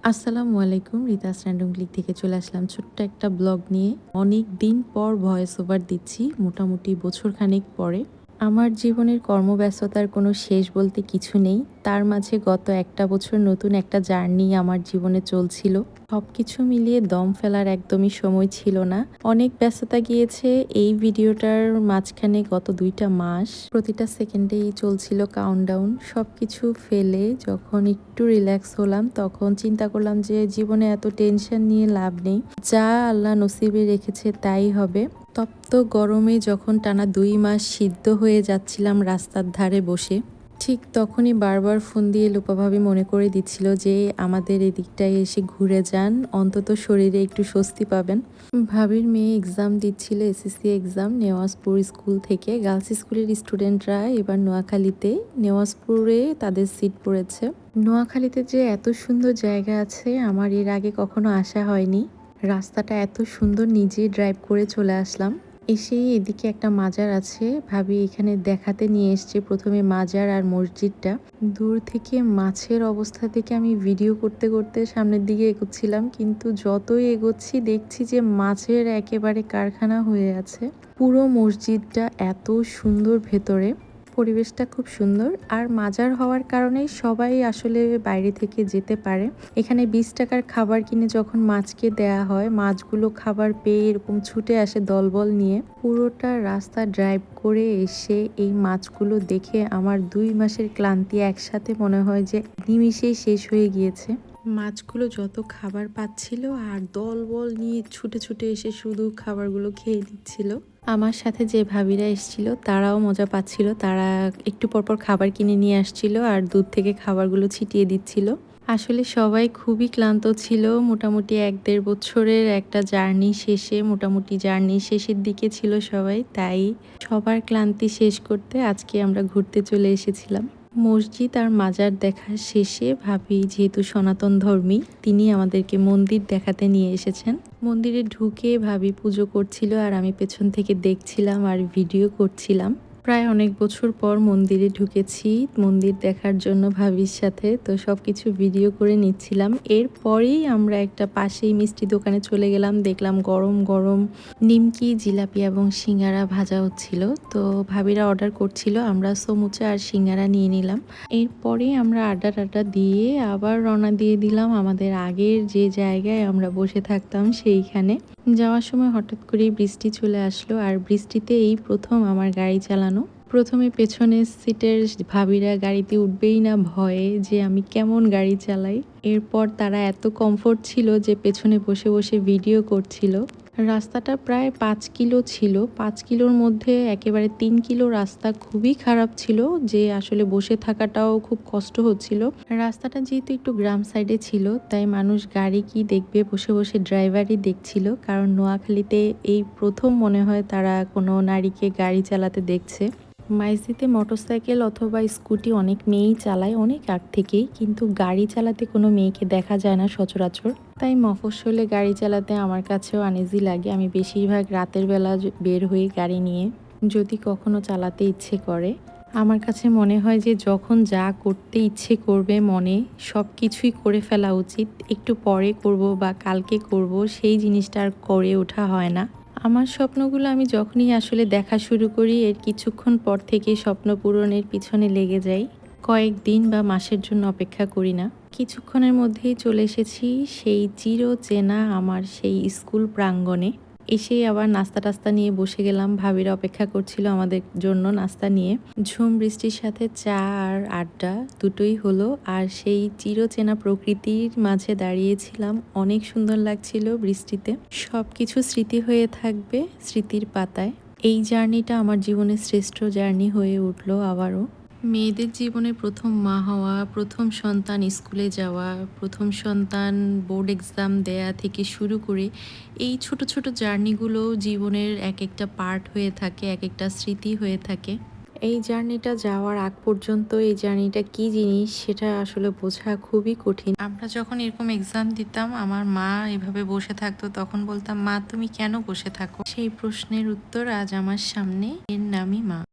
আসসালামু আলাইকুম। রিতাস random click থেকে চলে আসলাম ছোট্ট একটা ব্লগ নিয়ে। অনেক দিন পর ভয়েস ওভার দিচ্ছি, মোটামুটি বছরখানেক পরে। আমার জীবনের কর্মব্যস্ততার কোনো শেষ বলতে কিছু নেই। তার মাঝে গত একটা বছর নতুন একটা জার্নি আমার জীবনে চলছিল। সবকিছু মিলিয়ে দম ফেলার একদমই সময় ছিল না। অনেক ব্যস্ততা গিয়েছে এই ভিডিওটার মাঝখানে গত ২টা মাস। প্রতিটা সেকেন্ডেই চলছিল কাউন্টডাউন। সবকিছু ফেলে যখন একটু রিল্যাক্স হলাম তখন চিন্তা করলাম যে জীবনে এত টেনশন নিয়ে লাভ নেই। যা আল্লাহ নসিবে রেখেছে তাই হবে। তপ্ত গরমে যখন টানা ২ মাস সিদ্ধ হয়ে যাচ্ছিলাম রাস্তার ধারে বসে, ঠিক তখনই বারবার ফোন দিয়ে লোপা ভাবি মনে করে দিচ্ছিল যে আমাদের এদিকটায় এসে ঘুরে যান, অন্তত শরীরে একটু স্বস্তি পাবেন। ভাবির মেয়ে এক্সাম দিচ্ছিল, এসএসসি এক্সাম, নেওয়াজপুর স্কুল থেকে। গার্লস স্কুলের স্টুডেন্টরা এবার নোয়াখালীতে, নেওয়াজপুরে তাদের সিট পড়েছে। নোয়াখালীতে যে এত সুন্দর জায়গা আছে আমার এর আগে কখনো আসা হয়নি। রাস্তাটা এত সুন্দর, নিজেই ড্রাইভ করে চলে আসলাম। এসেই এদিকে একটা মাজার আছে, ভাবি এখানে দেখাতে নিয়ে এসছে প্রথমে মাজার আর মসজিদটা। দূর থেকে মাছের অবস্থা থেকে আমি ভিডিও করতে করতে সামনের দিকে এগোচ্ছিলাম, কিন্তু যতই এগোচ্ছি দেখছি যে মাছের একেবারে কারখানা হয়ে আছে। পুরো মসজিদটা এত সুন্দর, ভেতরে পরিবেশটা খুব সুন্দর। আর মাজার হওয়ার কারণে সবাই আসলে বাইরে থেকে যেতে পারে। এখানে ২০ টাকার খাবার কিনে যখন মাছকে দেয়া হয়, মাছগুলো খাবার পেয়ে এরকম ছুটে আসে দলবল নিয়ে। পুরোটা রাস্তা ড্রাইভ করে এসে এই মাছগুলো দেখে আমার ২ মাসের ক্লান্তি একসাথে মনে হয় যে নিমিষেই শেষ হয়ে গিয়েছে। মাছগুলো যত খাবার পাচ্ছিল আর দলবল নিয়ে ছুটে ছুটে এসে শুধু খাবারগুলো খেয়ে দিচ্ছিল। আমার সাথে যে ভাবিরা এসেছিল তারাও মজা পাচ্ছিল, তারা একটু পরপর খাবার কিনে নিয়ে আসছিল আর দূর থেকে খাবারগুলো ছিটিয়ে দিচ্ছিল। আসলে সবাই খুবই ক্লান্ত ছিল। মোটামুটি ১-১.৫ বছরের একটা জার্নি শেষের দিকে ছিল সবাই, তাই সবার ক্লান্তি শেষ করতে আজকে আমরা ঘুরতে চলে এসেছিলাম। মসজিদ আর মাজার দেখা শেষে ভাবি যেহেতু সনাতন ধর্মী, তিনি আমাদেরকে মন্দির দেখাতে নিয়ে এসেছেন। মন্দিরে ঢুকে ভাবি পুজো করছিল আর আমি পেছন থেকে দেখছিলাম আর ভিডিও করছিলাম। প্রায় অনেক বছর পর মন্দিরে ঢুকেছি মন্দির দেখার জন্য ভাবির সাথে, তো সবকিছু ভিডিও করে নিচ্ছিলাম। এরপরেই আমরা একটা পাশেই মিষ্টি দোকানে চলে গেলাম, দেখলাম গরম গরম নিমকি, জিলাপি এবং সিঙ্গারা ভাজা হচ্ছিল। তো ভাবিরা অর্ডার করছিল, আমরা সমুচা আর সিঙ্গারা নিয়ে নিলাম। এরপরে আমরা আড্ডা দিয়ে আবার রওনা দিয়ে দিলাম আমাদের আগের যে জায়গায় আমরা বসে থাকতাম সেইখানে। যাওয়ার সময় হঠাৎ করেই বৃষ্টি চলে আসলো, আর বৃষ্টিতে এই প্রথম আমার গাড়ি চালানো। প্রথমে পেছনের সিটের ভাবিরা গাড়িতে উঠবেই না ভয়ে যে আমি কেমন গাড়ি চালাই। এরপর তারা এত কমফোর্ট ছিল যে পেছনে বসে বসে ভিডিও করছিল। রাস্তাটা প্রায় ৫ কিলো ছিল। ৫ কিলোর মধ্যে একেবারে ৩ কিলো রাস্তা খুবই খারাপ ছিল, যে আসলে বসে থাকাটাও খুব কষ্ট হচ্ছিল। রাস্তাটা যেহেতু একটু গ্রাম সাইডে ছিল, তাই মানুষ গাড়ি কি দেখবে, বসে বসে ড্রাইভারই দেখছিল। কারণ নোয়াখালীতে এই প্রথম মনে হয় তারা কোনো নারীকে গাড়ি চালাতে দেখছে। মাইজিতে মোটরসাইকেল অথবা স্কুটি অনেক মেয়েই চালায়, অনেক আগ থেকেই, কিন্তু গাড়ি চালাতে কোনো মেয়েকে দেখা যায় না সচরাচর। তাই মফস্বলে গাড়ি চালাতে আমার কাছেও আনইজি লাগে। আমি বেশিরভাগ রাতের বেলা বের হই গাড়ি নিয়ে, যদি কখনো চালাতে ইচ্ছে করে। আমার কাছে মনে হয় যে যখন যা করতে ইচ্ছে করবে মনে, সব কিছুই করে ফেলা উচিত। একটু পরে করব বা কালকে করব, সেই জিনিসটা আর করে ওঠা হয় না। আমার স্বপ্নগুলো আমি যখনই আসলে দেখা শুরু করি, এর কিছুক্ষণ পর থেকে স্বপ্ন পূরণের পিছনে লেগে যাই। কয়েকদিন বা মাসের জন্য অপেক্ষা করি না। কিছুক্ষণের মধ্যেই চলে এসেছি সেই চিরচেনা আমার সেই স্কুল প্রাঙ্গণে। এসেই আবার নাস্তা টাস্তা নিয়ে বসে গেলাম। ভাবিরা অপেক্ষা করছিল আমাদের জন্য নাস্তা নিয়ে। ঝুম বৃষ্টির সাথে চা আর আড্ডা দুটোই হলো। আর সেই চিরচেনা প্রকৃতির মাঝে দাঁড়িয়েছিলাম, অনেক সুন্দর লাগছিল বৃষ্টিতে। সব কিছু স্মৃতি হয়ে থাকবে স্মৃতির পাতায়। এই জার্নিটা আমার জীবনের শ্রেষ্ঠ জার্নি হয়ে উঠলো আবারও। মেয়েদের জীবনে প্রথম মা হওয়া, প্রথম সন্তান স্কুলে যাওয়া, প্রথম সন্তান বোর্ড এক্সাম দেয়া থেকে শুরু করে এই ছোট ছোট জার্নিগুলো জীবনের এক একটা পার্ট হয়ে থাকে, এক একটা স্মৃতি হয়ে থাকে। এই জার্নিটা যাওয়ার আগ পর্যন্ত এই জার্নিটা কি জিনিস সেটা আসলে বোঝা খুবই কঠিন। আমরা যখন এরকম এক্সাম দিতাম, আমার মা এভাবে বসে থাকতো, তখন বলতাম, মা তুমি কেন বসে থাকো? সেই প্রশ্নের উত্তর আজ আমার সামনে, এর নামই মা।